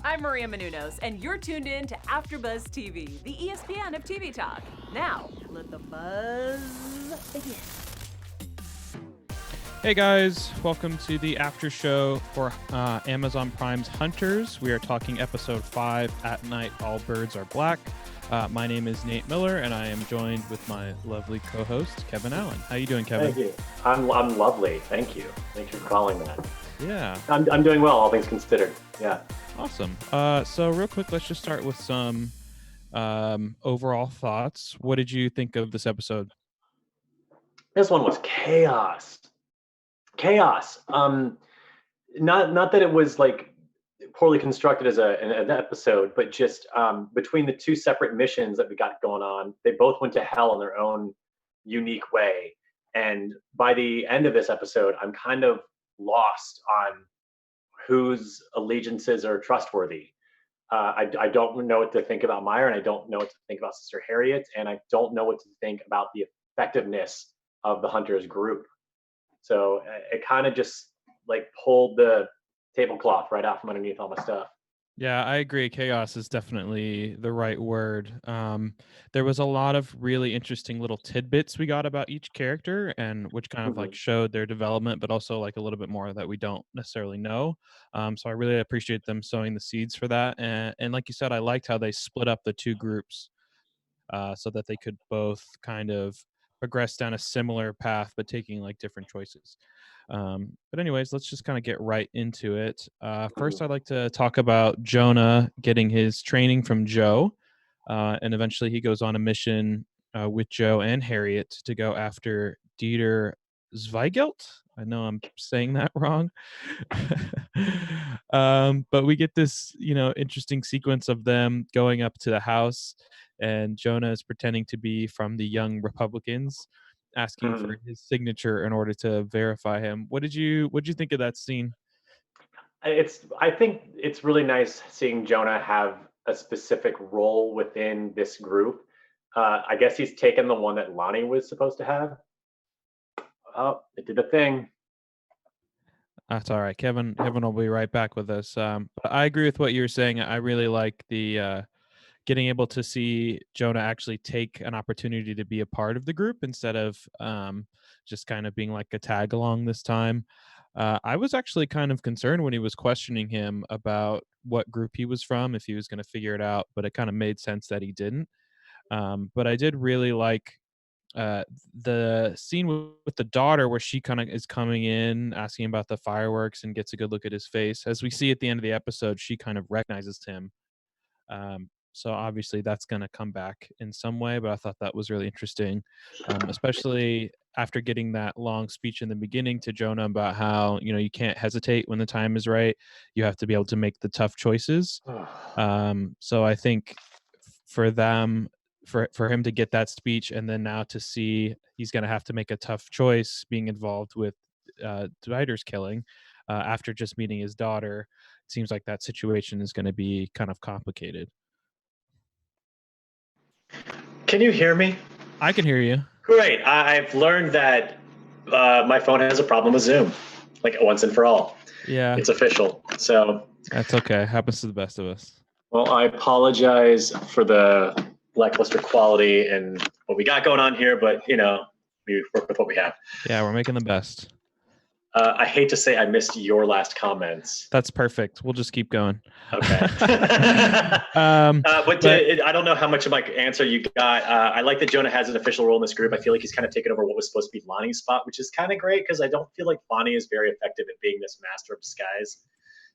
I'm Maria Menounos, and you're tuned in to AfterBuzz TV, the ESPN of TV talk. Now, let the buzz begin. Hey guys, welcome to the after show for Amazon Prime's Hunters. We are talking episode 5, At Night All Birds Are Black. My name is Nate Miller, and I am joined with my lovely co-host, Kevin Allen. How you doing, Kevin? Thank you. I'm lovely. Thank you. Thanks for calling that. Yeah. I'm doing well, all things considered. Yeah. Awesome. So real quick, let's just start with some overall thoughts. What did you think of this episode? This one was chaos. Not that it was like poorly constructed as an episode, but just between the two separate missions that we got going on, they both went to hell in their own unique way. And by the end of this episode, I'm kind of lost on whose allegiances are trustworthy. I don't know what to think about Meyer, and I don't know what to think about Sister Harriet, and I don't know what to think about the effectiveness of the Hunters group. So it kind of just like pulled the tablecloth right out from underneath all my stuff. Yeah, I agree. Chaos is definitely the right word. There was a lot of really interesting little tidbits we got about each character, and which kind of like showed their development, but also like a little bit more that we don't necessarily know. So I really appreciate them sowing the seeds for that. And like you said, I liked how they split up the two groups so that they could both kind of progress down a similar path, but taking like different choices. But anyways, let's just kind of get right into it. First, I'd like to talk about Jonah getting his training from Joe, and eventually he goes on a mission with Joe and Harriet to go after Dieter Zweigelt. I know I'm saying that wrong. But we get this, interesting sequence of them going up to the house, and Jonah is pretending to be from the Young Republicans, asking for his signature in order to verify him. What did you think of that scene? I think it's really nice seeing Jonah have a specific role within this group. I guess he's taken the one that Lonny was supposed to have. Oh, it did a thing. That's all right. Kevin will be right back with us. But I agree with what you're saying. I really like the getting able to see Jonah actually take an opportunity to be a part of the group instead of just kind of being like a tag along this time. I was actually kind of concerned when he was questioning him about what group he was from, if he was going to figure it out, but it kind of made sense that he didn't. But I did really like the scene with the daughter where she kind of is coming in asking about the fireworks and gets a good look at his face. As we see at the end of the episode, she kind of recognizes him. So obviously that's going to come back in some way, but I thought that was really interesting, especially after getting that long speech in the beginning to Jonah about how, you can't hesitate when the time is right. You have to be able to make the tough choices. So I think for them, for him to get that speech and then now to see he's going to have to make a tough choice being involved with Dieter's killing after just meeting his daughter, it seems like that situation is going to be kind of complicated. Can you hear me? I can hear you. Great. I've learned that my phone has a problem with Zoom, like once and for all. Yeah. It's official. So that's okay. Happens to the best of us. Well, I apologize for the lackluster quality and what we got going on here, but we work with what we have. Yeah, we're making the best. I hate to say I missed your last comments. That's perfect. We'll just keep going. Okay. But I don't know how much of my answer you got. I like that Jonah has an official role in this group. I feel like he's kind of taken over what was supposed to be Lonny's spot, which is kind of great because I don't feel like Lonny is very effective at being this master of disguise.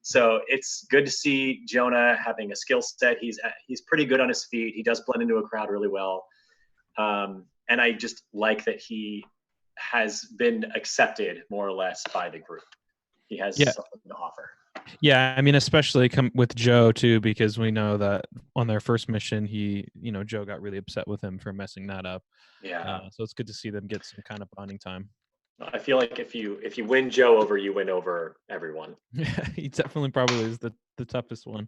So it's good to see Jonah having a skill set. He's pretty good on his feet. He does blend into a crowd really well. And I just like that he has been accepted more or less by the group. He has something to offer. Yeah, I mean, especially with Joe too, because we know that on their first mission, Joe got really upset with him for messing that up. Yeah. So it's good to see them get some kind of bonding time. I feel like if you win Joe over, you win over everyone. Yeah, he definitely probably is the toughest one.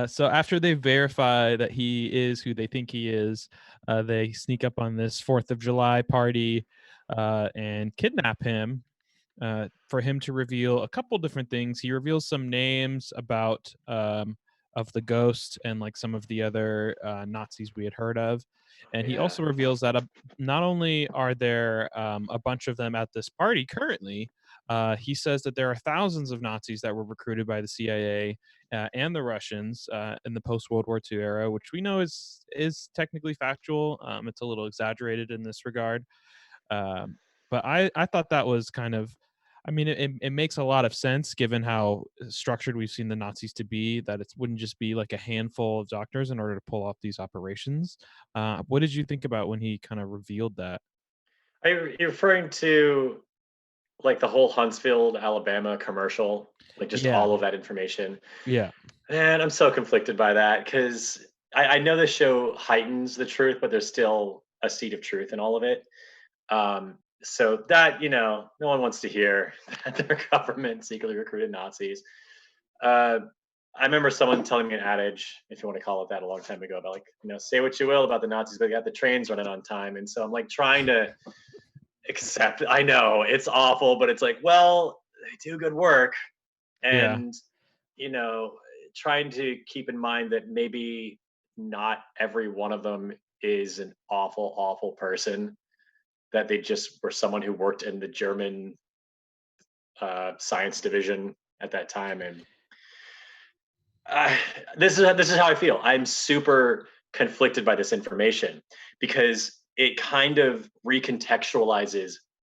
So after they verify that he is who they think he is, they sneak up on this 4th of July party and kidnap him for him to reveal a couple different things. He reveals some names about of the Ghost and like some of the other Nazis we had heard of. And he Yeah. also reveals that not only are there a bunch of them at this party currently, he says that there are thousands of Nazis that were recruited by the CIA and the Russians in the post-World War II era, which we know is technically factual. It's a little exaggerated in this regard. But I thought that was kind of, I mean, it makes a lot of sense given how structured we've seen the Nazis to be, that it wouldn't just be like a handful of doctors in order to pull off these operations. What did you think about when he kind of revealed that? Are you referring to like the whole Huntsville, Alabama commercial? Like just Yeah, all of that information? yeah, Man, I'm so conflicted by that because I know the show heightens the truth, but there's still a seed of truth in all of it. So that, no one wants to hear that their government secretly recruited Nazis. Uh, I remember someone telling me an adage, if you want to call it that, a long time ago about like, say what you will about the Nazis, but they got the trains running on time. And so I'm like trying to accept, I know it's awful, but it's like, well, they do good work. yeah, And, you know, trying to keep in mind that maybe not every one of them is an awful, awful person, that they just were someone who worked in the German science division at that time. And uh, this is how I feel. I'm super conflicted by this information because it kind of recontextualizes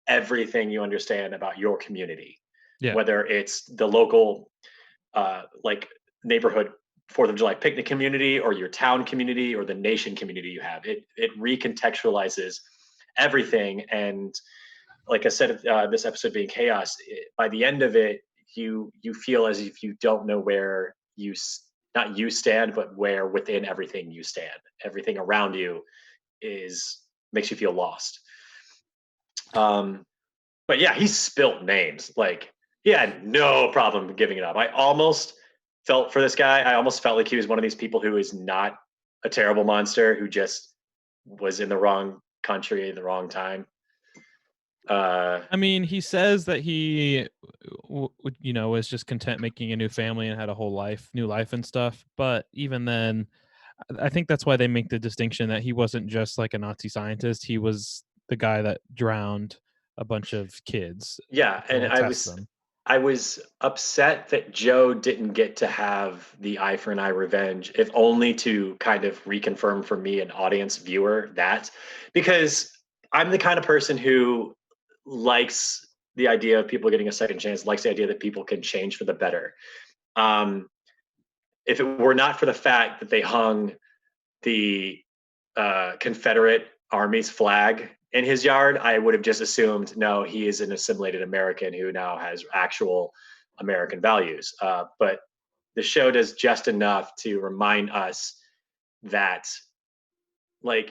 everything you understand about your community, yeah, whether it's the local like neighborhood Fourth of July picnic community or your town community or the nation community you have. It recontextualizes everything. And like I said, this episode being chaos, by the end of it, you feel as if you don't know where not you stand, but where within everything you stand. Everything around you is makes you feel lost. But yeah, he spilt names. Like he had no problem giving it up. I almost felt for this guy. I almost felt like he was one of these people who is not a terrible monster, who just was in the wrong country at the wrong time. I mean, he says that he, was just content making a new family and had a new life and stuff. But even then, I think that's why they make the distinction that he wasn't just like a Nazi scientist. He was the guy that drowned a bunch of kids Yeah, and to test them. I was upset that Joe didn't get to have the eye for an eye revenge, if only to kind of reconfirm for me, an audience viewer, that because I'm the kind of person who likes the idea of people getting a second chance, likes the idea that people can change for the better. Um, if it were not for the fact that they hung the Confederate Army's flag in his yard, I would have just assumed, no, he is an assimilated American who now has actual American values. But the show does just enough to remind us that, like,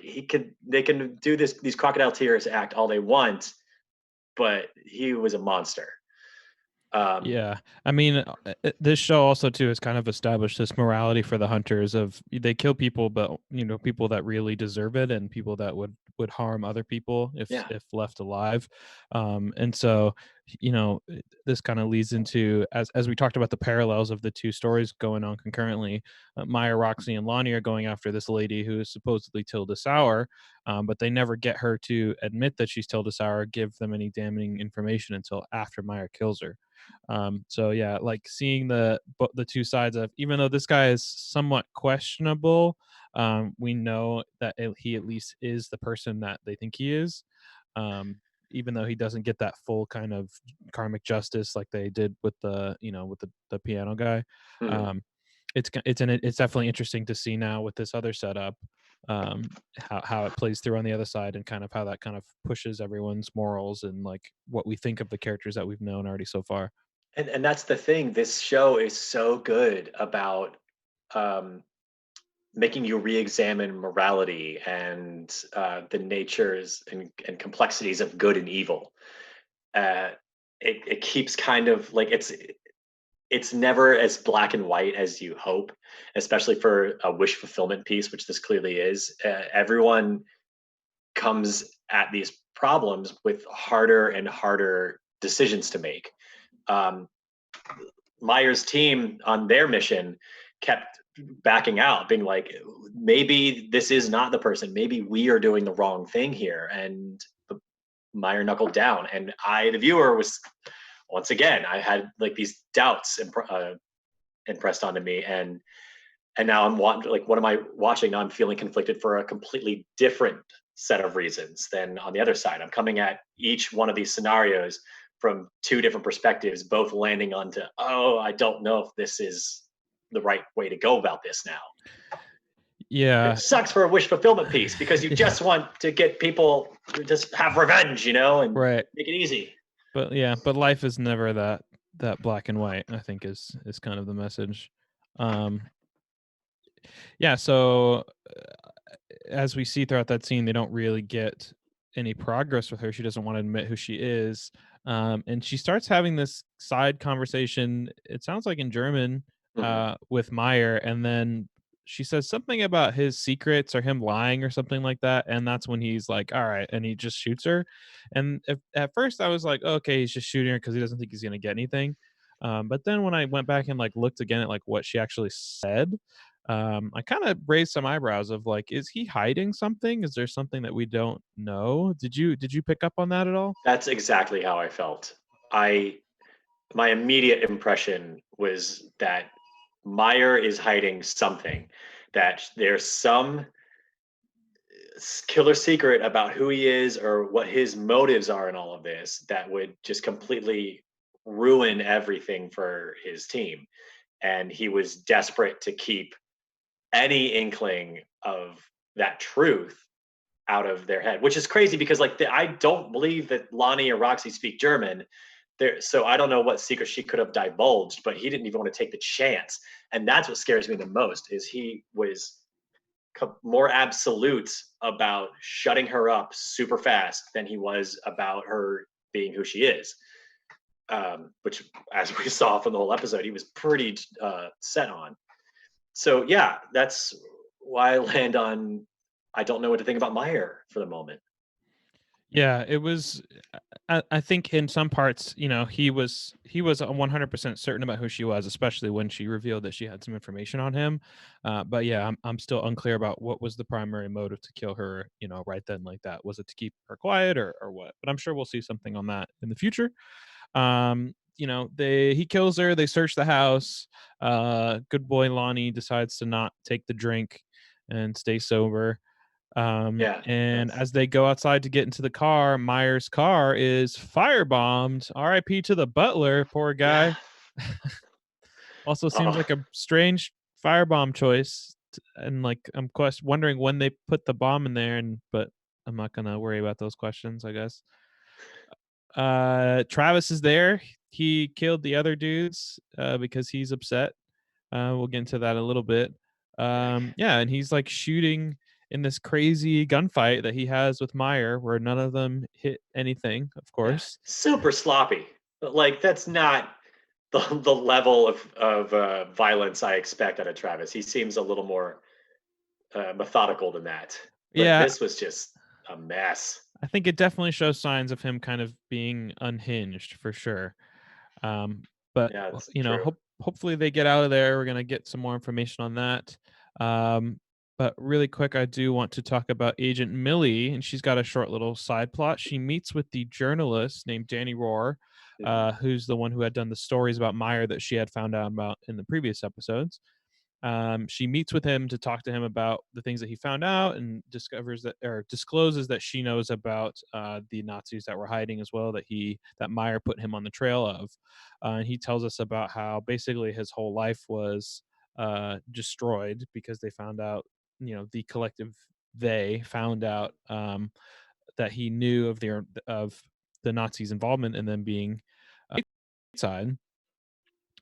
they can do these crocodile tears act all they want, but he was a monster. Yeah, I mean, this show also too has kind of established this morality for the hunters of they kill people, but people that really deserve it and people that would harm other people Yeah. if left alive. And so this kind of leads into, as we talked about, the parallels of the two stories going on concurrently. Meyer, Roxy, and Lonny are going after this lady who is supposedly Tilda Sauer, but they never get her to admit that she's Tilda Sauer, give them any damning information until after Meyer kills her. So yeah, like seeing the two sides of, even though this guy is somewhat questionable, we know that he at least is the person that they think he is. Even though he doesn't get that full kind of karmic justice like they did with the piano guy. Mhm. um it's definitely interesting to see now with this other setup, how it plays through on the other side, and kind of how that kind of pushes everyone's morals and like what we think of the characters that we've known already so far. And that's the thing. This show is so good about um, making you re-examine morality and the natures and complexities of good and evil. Uh, it keeps kind of like it's never as black and white as you hope, especially for a wish fulfillment piece, which this clearly is. Everyone comes at these problems with harder and harder decisions to make. Um, Meyer's team on their mission kept backing out, being like, maybe this is not the person. Maybe we are doing the wrong thing here. And Meyer knuckled down, and I, the viewer, was once again, I had like these doubts impressed onto me, and now I'm like, what am I watching? Now I'm feeling conflicted for a completely different set of reasons than on the other side. I'm coming at each one of these scenarios from two different perspectives, both landing onto, oh, I don't know if this is the right way to go about this now. Yeah. It sucks for a wish fulfillment piece because you just want to get people to just have revenge, and right. make it easy. But life is never that black and white, I think is kind of the message. Yeah, so as we see throughout that scene, they don't really get any progress with her. She doesn't want to admit who she is. And she starts having this side conversation, it sounds like in German, with Meyer. And then she says something about his secrets or him lying or something like that. And that's when he's like, all right. And he just shoots her. And at first I was like, okay, he's just shooting her because he doesn't think he's going to get anything. But then when I went back and like looked again at like what she actually said, I kind of raised some eyebrows of like, is he hiding something? Is there something that we don't know? Did you pick up on that at all? That's exactly how I felt. My immediate impression was that Meyer is hiding something, that there's some killer secret about who he is or what his motives are in all of this that would just completely ruin everything for his team. And he was desperate to keep any inkling of that truth out of their head, which is crazy because like I don't believe that Lonny or Roxy speak German. So I don't know what secret she could have divulged, but he didn't even want to take the chance. And that's what scares me the most is he was more absolute about shutting her up super fast than he was about her being who she is. Which, as we saw from the whole episode, he was pretty set on. So yeah, that's why I land on I don't know what to think about Meyer for the moment. Yeah, it was. I think in some parts, he was 100% certain about who she was, especially when she revealed that she had some information on him. But yeah, I'm still unclear about what was the primary motive to kill her. Right then, like that. Was it to keep her quiet or what? But I'm sure we'll see something on that in the future. He kills her. They search the house. Good boy Lonny decides to not take the drink and stay sober. And as they go outside to get into the car, Meyer's car is firebombed. R.I.P. to the butler, poor guy. Yeah. Also seems like a strange firebomb choice, and like I'm wondering when they put the bomb in there. But I'm not gonna worry about those questions, I guess. Travis is there. He killed the other dudes because he's upset. We'll get into that a little bit. Yeah, and he's like shooting in this crazy gunfight that he has with Meyer, where none of them hit anything, of course. Yeah. Super sloppy. Like that's not the level of violence I expect out of Travis. He seems a little more methodical than that. But yeah, this was just a mess. I think it definitely shows signs of him kind of being unhinged for sure. But yeah, true. Hopefully they get out of there. We're gonna get some more information on that. But really quick, I do want to talk about Agent Millie, and she's got a short little side plot. She meets with the journalist named Danny Rohr, who's the one who had done the stories about Meyer that she had found out about in the previous episodes. She meets with him to talk to him about the things that he found out, and discloses that she knows about the Nazis that were hiding as well, that Meyer put him on the trail of. And he tells us about how basically his whole life was destroyed because they found out, the collective they found out that he knew of the Nazis' involvement in them being side.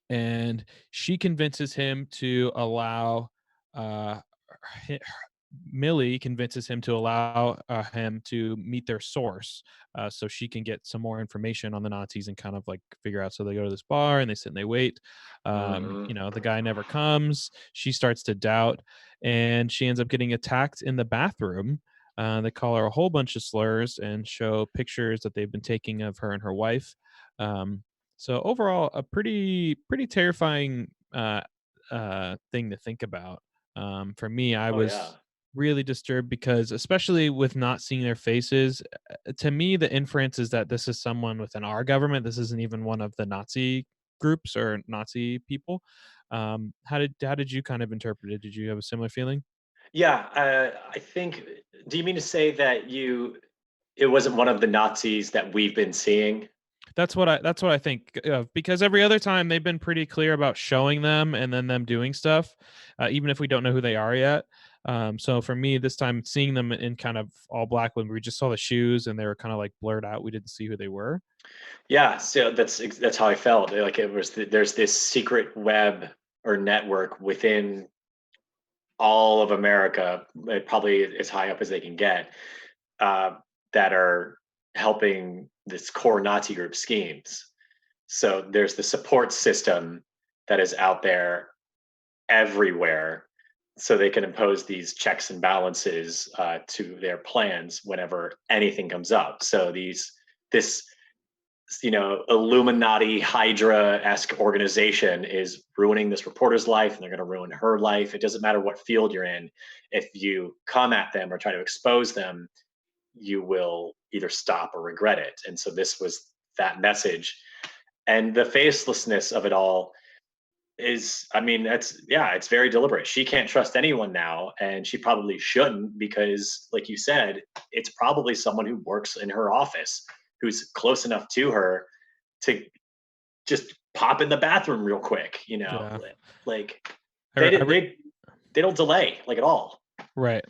And she convinces him to allow uh Millie convinces him to allow him to meet their source, so she can get some more information on the Nazis and kind of like figure out. So they go to this bar and they sit and they wait. The guy never comes. She starts to doubt, and she ends up getting attacked in the bathroom. They call her a whole bunch of slurs and show pictures that they've been taking of her and her wife. So overall, a pretty terrifying thing to think about. For me, I Oh yeah. was really disturbed because, especially with not seeing their faces, to me, the inference is that this is someone within our government. This isn't even one of the Nazi groups or Nazi people. How did you kind of interpret it? Did you have a similar feeling? Yeah, I think. Do you mean to say that it wasn't one of the Nazis that we've been seeing? That's what I think of, because every other time they've been pretty clear about showing them and then them doing stuff, even if we don't know who they are yet. So for me, this time seeing them in kind of all black when we just saw the shoes and they were kind of like blurred out, we didn't see who they were. Yeah, so that's how I felt. Like there's this secret web or network within all of America, probably as high up as they can get, uh, that are helping this core Nazi group schemes. So there's the support system that is out there everywhere, so they can impose these checks and balances to their plans whenever anything comes up. So this Illuminati Hydra-esque organization is ruining this reporter's life, and they're going to ruin her life. It doesn't matter what field you're in. If you come at them or try to expose them, you will either stop or regret it. And so this was that message. And the facelessness of it all is, I mean, it's very deliberate. She can't trust anyone now, and she probably shouldn't, because like you said, it's probably someone who works in her office who's close enough to her to just pop in the bathroom real quick, Yeah. like I, they re- I did re- they don't delay like at all. right.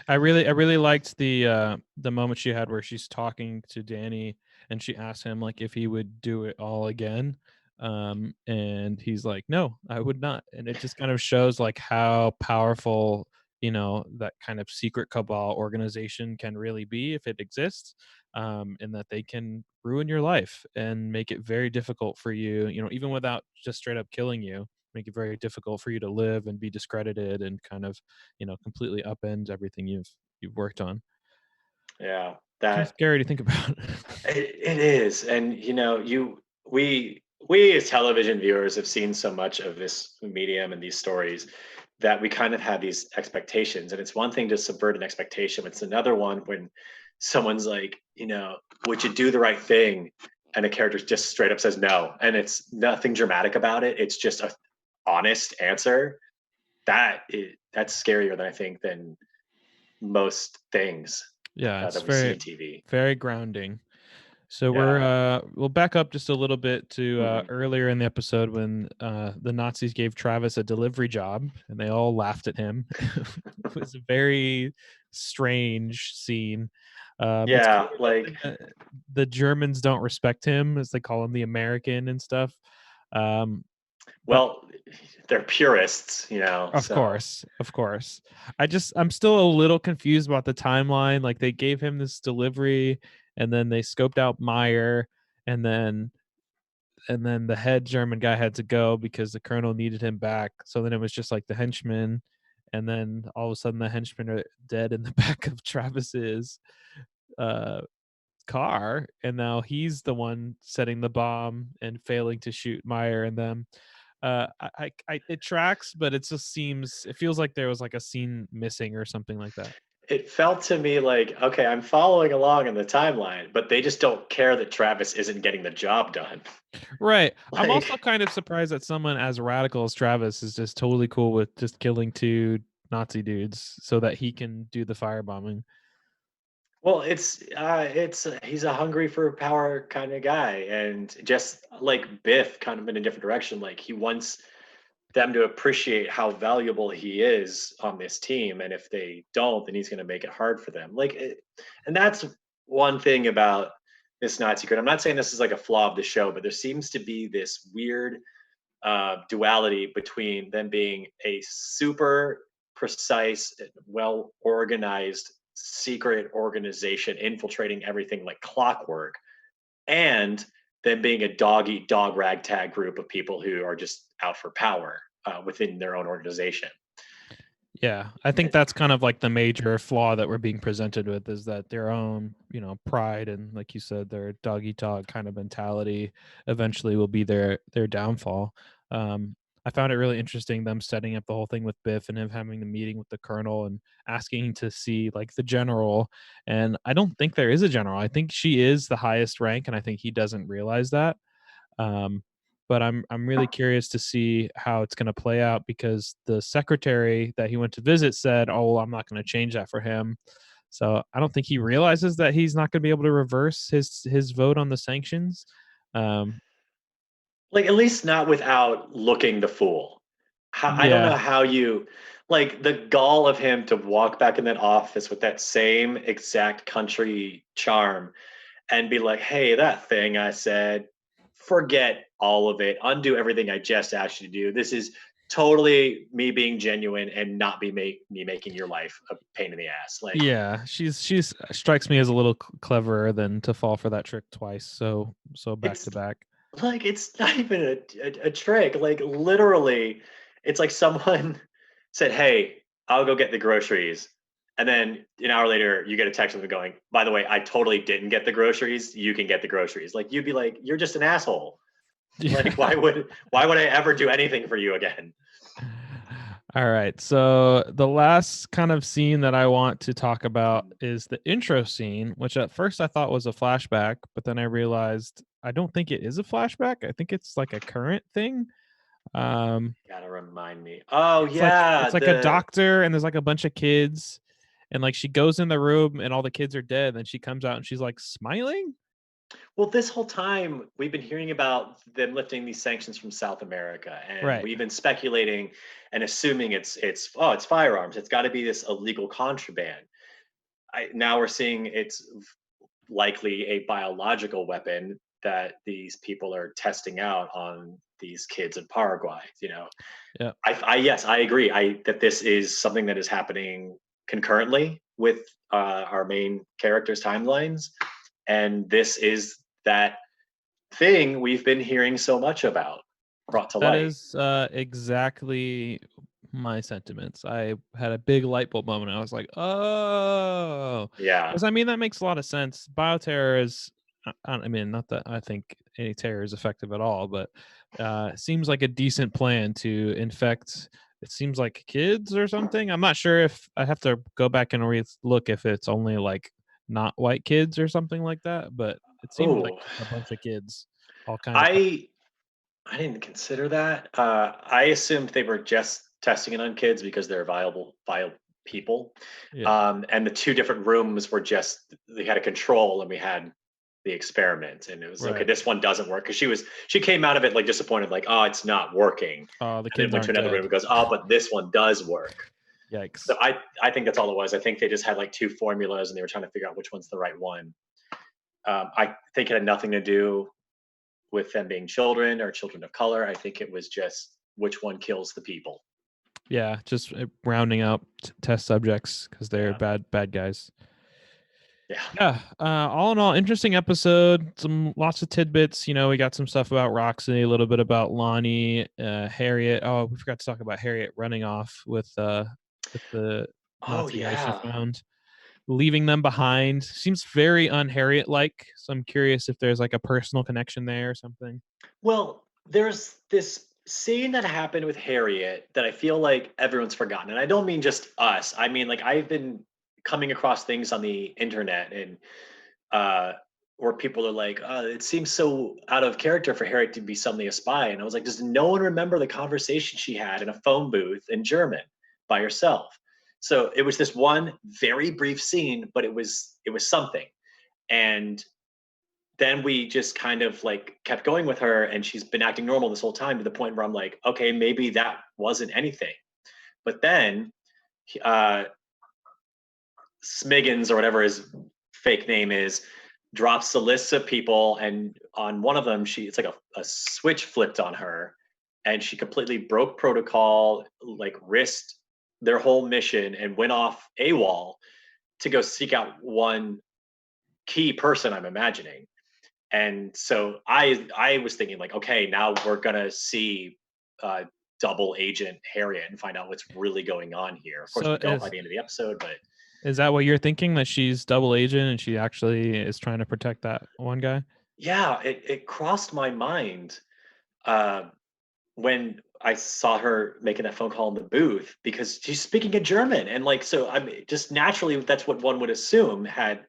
I really liked the moment she had where she's talking to Danny and she asked him like if he would do it all again. And he's like, "No, I would not." And it just kind of shows like how powerful, that kind of secret cabal organization can really be if it exists. And that they can ruin your life and make it very difficult for you, even without just straight up killing you, make it very difficult for you to live and be discredited and kind of, completely upend everything you've worked on. Yeah, Kind of that scary to think about. it is. And we as television viewers have seen so much of this medium and these stories that we kind of have these expectations. And it's one thing to subvert an expectation, it's another one when someone's like, would you do the right thing, and the character just straight up says no, and it's nothing dramatic about it, it's just a honest answer. That's scarier than I think than most things Yeah, it's that we see very, in TV. very grounding. So Yeah. we'll back up just a little bit to Mhm. earlier in the episode when the Nazis gave Travis a delivery job and they all laughed at him. It was a very strange scene. It's clear Yeah, that like, the Germans don't respect him, as they call him the American and stuff. Um, but well, they're purists, of so course, of course. I'm still a little confused about the timeline. Like they gave him this delivery and then they scoped out Meyer and then the head German guy had to go because the colonel needed him back. So then it was just like the henchmen, and then all of a sudden the henchmen are dead in the back of Travis's uh car, and now he's the one setting the bomb and failing to shoot Meyer and them. It tracks, but it feels like there was like a scene missing or something like that. it felt to me like, okay, I'm following along in the timeline, but they just don't care that Travis isn't getting the job done. Right. I'm also Like, kind of surprised that someone as radical as Travis is just totally cool with just killing two Nazi dudes so that he can do the firebombing. well, he's a hungry for power kind of guy, and just like Biff, kind of in a different direction. Like he wants them to appreciate how valuable he is on this team, and if they don't, then he's going to make it hard for them. And that's one thing about this Nazi grid. I'm not saying this is like a flaw of the show, but there seems to be this weird duality between them being a super precise, well organized secret organization infiltrating everything like clockwork, and them being a dog eat dog ragtag group of people who are just out for power within their own organization. Yeah, I think that's kind of like the major flaw that we're being presented with is that their own, pride and like you said, their dog eat dog kind of mentality eventually will be their downfall. Um, I found it really interesting them setting up the whole thing with Biff and him having the meeting with the colonel and asking to see like the general. And I don't think there is a general. I think she is the highest rank, and I think he doesn't realize that. Um, but I'm really curious to see how it's going to play out, because the secretary that he went to visit said, "Oh, well, I'm not going to change that for him." So I don't think he realizes that he's not going to be able to reverse his vote on the sanctions. Um, Like, at least not without looking the fool. I don't yeah, know how you, like, the gall of him to walk back in that office with that same exact country charm and be like, "Hey, that thing I said, forget all of it. Undo everything I just asked you to do. This is totally me being genuine and not me making your life a pain in the ass." Like, yeah, she's strikes me as a little cleverer than to fall for that trick twice. So back to it's back. like it's not even a trick. Like, literally, it's like someone said, "Hey, I'll go get the groceries," and then an hour later, you get a text from them going, "By the way, I totally didn't get the groceries. You can get the groceries." Like, you'd be like, "You're just an asshole." Like, Yeah. why would I ever do anything for you again? All right. So the last kind of scene that I want to talk about is the intro scene, which at first I thought was a flashback, but then I realized I don't think it is a flashback. I think it's like a current thing. Um, Gotta remind me. Oh it's like yeah, it's like a the doctor and there's like a bunch of kids, and like she goes in the room and all the kids are dead, and she comes out and she's like smiling. well, this whole time we've been hearing about them lifting these sanctions from South America, and Right. we've been speculating and assuming it's firearms. It's got to be this illegal contraband. Now we're seeing it's likely a biological weapon that these people are testing out on these kids in Paraguay. Yeah. Yes, I agree. That this is something that is happening concurrently with our main characters' timelines, and this is that thing we've been hearing so much about brought to That light. is exactly my sentiments. I had a big light bulb moment. I was like, "Oh," Yeah. because I mean that makes a lot of sense. Bioterror is, I mean, not that I think any terror is effective at all, but it seems like a decent plan to infect. It seems like kids or something. I'm not sure if I have to go back and look if it's only like not white kids or something like that, but it seemed like Oh, a bunch of kids all kind of. I I didn't consider that. I assumed they were just testing it on kids because they're viable people. Yeah. And the two different rooms were just they had a control and we had the experiment and it was okay, Right. this one doesn't work because she came out of it like disappointed, like, oh, it's not working. Oh, the And then kids went to aren't another room dead. and goes, oh, but this one does work. So Yikes. I think that's all it was. I think they just had like two formulas and they were trying to figure out which one's the right one. I think it had nothing to do with them being children or children of color. I think it was just which one kills the people. Yeah, just rounding out test subjects because they're Yeah. bad guys. Yeah. Yeah. All in all, interesting episode. Some lots of tidbits. You know, we got some stuff about Roxy, a little bit about Lonny, Harriet. Oh, we forgot to talk about Harriet running off with the Oh Nazi guy she yeah. found, leaving them behind. Seems very un-Harriet like. So I'm curious if there's like a personal connection there or something. Well, there's this scene that happened with Harriet that I feel like everyone's forgotten. And I don't mean just us. I mean, like, I've been coming across things on the internet and uh where people are like, it seems so out of character for Harriet to be suddenly a spy. And I was like, does no one remember the conversation she had in a phone booth in German by herself? So it was this one very brief scene, but it was something. And then we just kind of like kept going with her and she's been acting normal this whole time to the point where I'm like, okay, maybe that wasn't anything. But then uh Smiggins or whatever his fake name is drops the lists of people and on one of them it's like a switch flipped on her and she completely broke protocol, like risked their whole mission and went off AWOL to go seek out one key person, I'm imagining. And so I was thinking like, okay, now we're gonna see uh, double agent Harriet and find out what's really going on here. Of course, So we don't by the end of the episode, but is that what you're thinking, that she's double agent and she actually is trying to protect that one guy? yeah, it crossed my mind uh, when I saw her making that phone call in the booth because she's speaking in German. And like, so I mean, just naturally, that's what one would assume had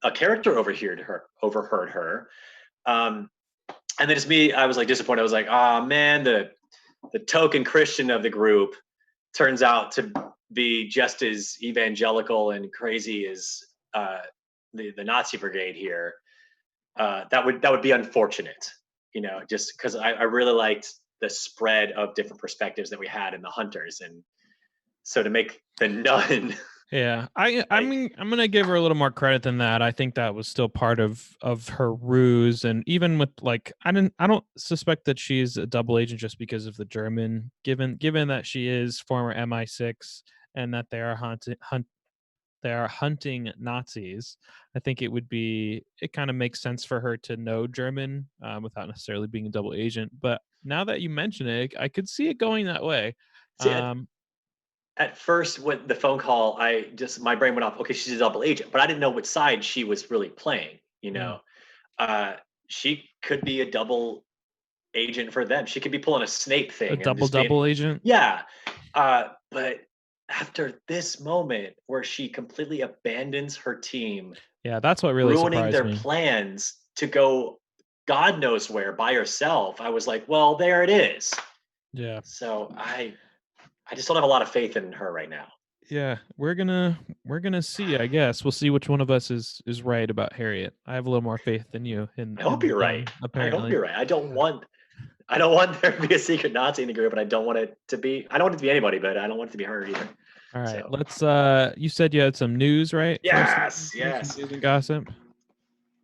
a character overheard her. Um, and then it's me, I was like disappointed. I was like, ah, man, the token Christian of the group turns out to be just as evangelical and crazy as the Nazi brigade here. That would be unfortunate, just because I really liked the spread of different perspectives that we had in the Hunters, and so to make the nun, Yeah, I mean, I'm gonna give her a little more credit than that. I think that was still part of her ruse, and even with like, I don't suspect that she's a double agent just because of the German. Given that she is former MI6 and that they are hunting Nazis, I think it kind of makes sense for her to know German without necessarily being a double agent. But now that you mention it, I could see it going that way. see, at first with the phone call, my brain went off. Okay, she's a double agent, but I didn't know which side she was really playing. Yeah. Uh, she could be a double agent for them. She could be pulling a Snape A thing and double just being, double agent. yeah. But after this moment where she completely abandons her team, Yeah, that's what really ruining surprised their me. plans to go God knows where by herself, I was like, well, there it is. Yeah. So I just don't have a lot of faith in her right now. Yeah, we're gonna see. I guess we'll see which one of us is right about Harriet. I have a little more faith than you I in hope the you're right. nun, I hope apparently. you're right. I don't want there to be a secret Nazi in the group, and I don't want it to be anybody, but I don't want it to be her either. All right, So let's. You said you had some news, right? For us, yes, some yes. news and gossip.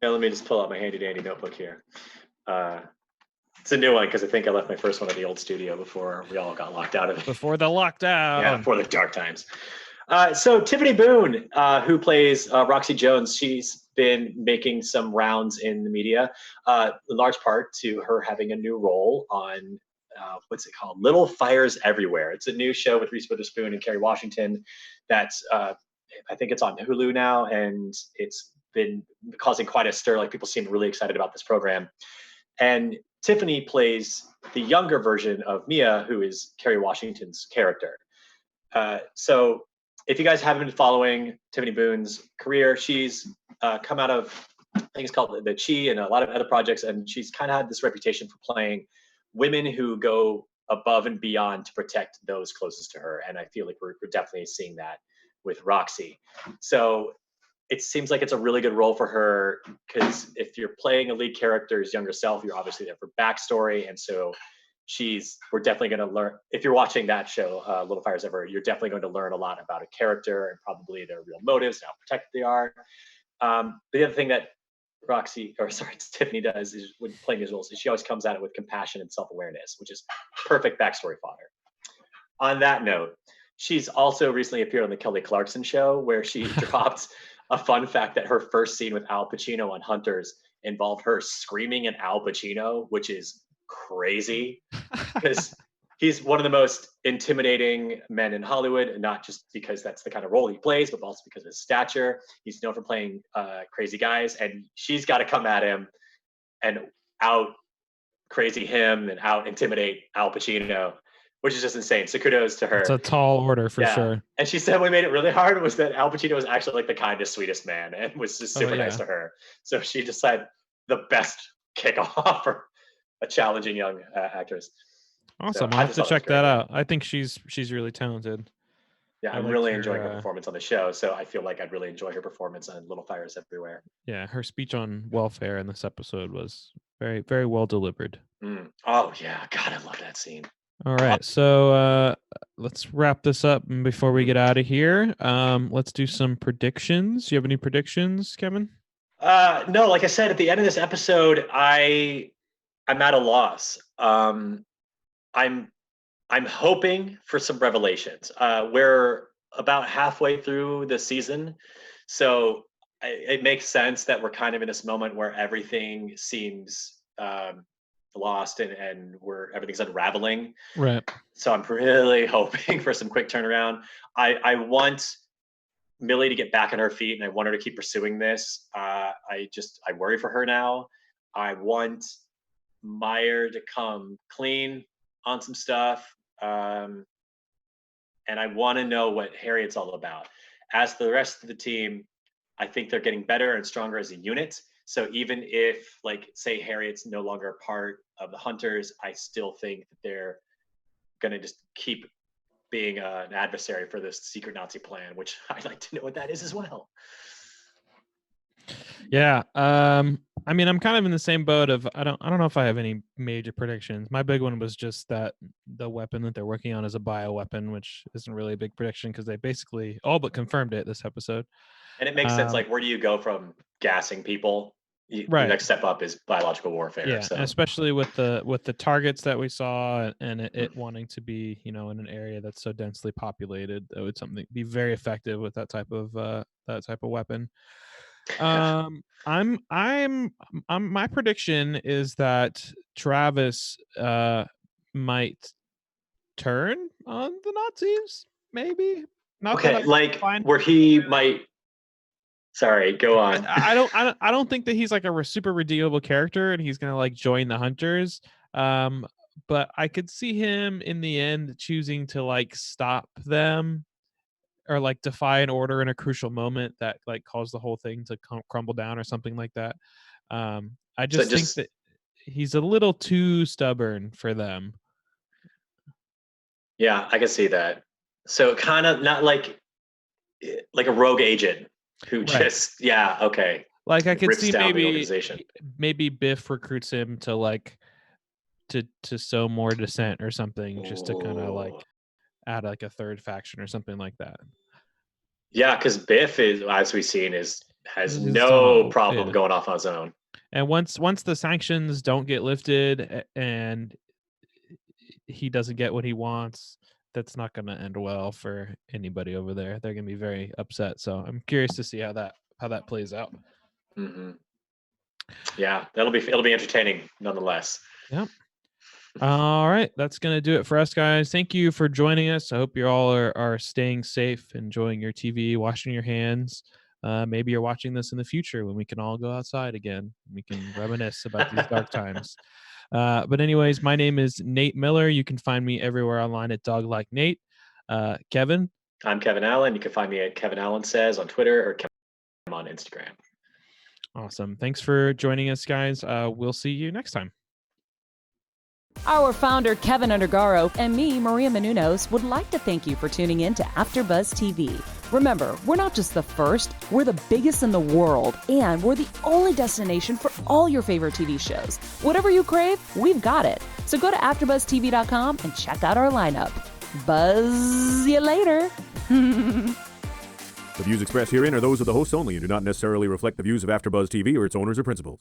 Yeah, let me just pull out my handy dandy notebook here. Uh, it's a new one because I think I left my first one at the old studio before we all got locked out of it. Before the Yeah, lockdown. before the dark times. So Tiffany Boone, who plays Roxy Jones, she's been making some rounds in the media, in large part to her having a new role on what's it called? Little Fires Everywhere. It's a new show with Reese Witherspoon and Kerry Washington. That's I think it's on Hulu now, and it's been causing quite a stir. Like people seem really excited about this program. And Tiffany plays the younger version of Mia, who is Kerry Washington's character. So if you guys haven't been following Tiffany Boone's career, she's come out of things called the Chi and a lot of other projects, and she's kind of had this reputation for playing women who go above and beyond to protect those closest to her. And I feel like we're definitely seeing that with Roxy. So it seems like it's a really good role for her because if you're playing a lead character's younger self, you're obviously there for backstory, and so we're definitely going to learn. If you're watching that show, Little Fires Ever, you're definitely going to learn a lot about a character and probably their real motives and how protected they are. But the other thing that Tiffany does is when playing these roles is she always comes at it with compassion and self-awareness, which is perfect backstory fodder. On that note, she's also recently appeared on the Kelly Clarkson show where she dropped a fun fact that her first scene with Al Pacino on Hunters involved her screaming at Al Pacino, which is crazy because he's one of the most intimidating men in Hollywood, and not just because that's the kind of role he plays, but also because of his stature. He's known for playing crazy guys, and she's got to come at him and out crazy him and out intimidate Al Pacino, which is just insane. So kudos to It's her. a tall order for Yeah. sure. And she said what made it really hard was that Al Pacino was actually like the kindest, sweetest man and was just super nice to her. So she decided the best kickoff for a challenging young actress. Awesome. So I'll I have just to thought it was check that great. out. I think she's really talented. Yeah, I I'm liked really enjoying her her. performance on the show. So I feel like I'd really enjoy her performance on Little Fires Everywhere. Yeah, her speech on welfare in this episode was very, very well delivered. Oh yeah, God, I love that scene. All right, so let's wrap this up before we get out of here. Let's do some predictions. You have any predictions, Kevin? No, like I said at the end of this episode, I'm at a loss. I'm hoping for some revelations. We're about halfway through the season, so it makes sense that we're kind of in this moment where everything seems lost and where everything's unraveling. Right. So I'm really hoping for some quick turnaround. I want Millie to get back on her feet, and I want her to keep pursuing this. I worry for her now. I want Meyer to come clean. on some stuff. And I want to know what Harriet's all about. As for the rest of the team, I think they're getting better and stronger as a unit. So even if, like, say Harriet's no longer a part of the Hunters, I still think that they're going to just keep being an adversary for this secret Nazi plan, which I'd like to know what that is as well. Yeah. I mean, I'm kind of in the same boat of I don't know if I have any major predictions. My big one was just that the weapon that they're working on is a bioweapon, which isn't really a big prediction because they basically all but confirmed it this episode. And it makes sense. Like, where do you go from gassing people? The next step up is biological warfare. Yeah, so. especially with the targets that we saw and it wanting to be, in an area that's so densely populated, that would be very effective with that type of weapon. My prediction is that Travis might turn on the Nazis, maybe. Not okay, that like where he might. Sorry, go on. I don't think that he's like a super redeemable character and he's gonna like join the Hunters. But I could see him in the end choosing to like stop them or like defy an order in a crucial moment that like caused the whole thing to crumble down or something like that. I just think that he's a little too stubborn for them. Yeah, I can see that. So kind of not like a rogue agent who just okay. Like I could see maybe Biff recruits him to like to sow more dissent or something, just to kind of like add like a third faction or something like that. Yeah, because Biff is, as we've seen, has no problem going off on his own. And once the sanctions don't get lifted and he doesn't get what he wants, that's not going to end well for anybody over there. They're going to be very upset. So I'm curious to see how that plays out. Mm-hmm. Yeah, it'll be entertaining nonetheless. Yep. All right, that's going to do it for us, guys. Thank you for joining us. I hope you all are staying safe, enjoying your TV, washing your hands. Maybe you're watching this in the future when we can all go outside again. We can reminisce about these dark times. But anyways, my name is Nate Miller. You can find me everywhere online at Dog Like Nate. Kevin? I'm Kevin Allen. You can find me at Kevin Allen Says on Twitter or Kevin on Instagram. Awesome. Thanks for joining us, guys. We'll see you next time. Our founder, Kevin Undergaro, and me, Maria Menounos, would like to thank you for tuning in to AfterBuzz TV. Remember, we're not just the first, we're the biggest in the world, and we're the only destination for all your favorite TV shows. Whatever you crave, we've got it. So go to AfterBuzzTV.com and check out our lineup. Buzz you later. The views expressed herein are those of the hosts only and do not necessarily reflect the views of AfterBuzz TV or its owners or principals.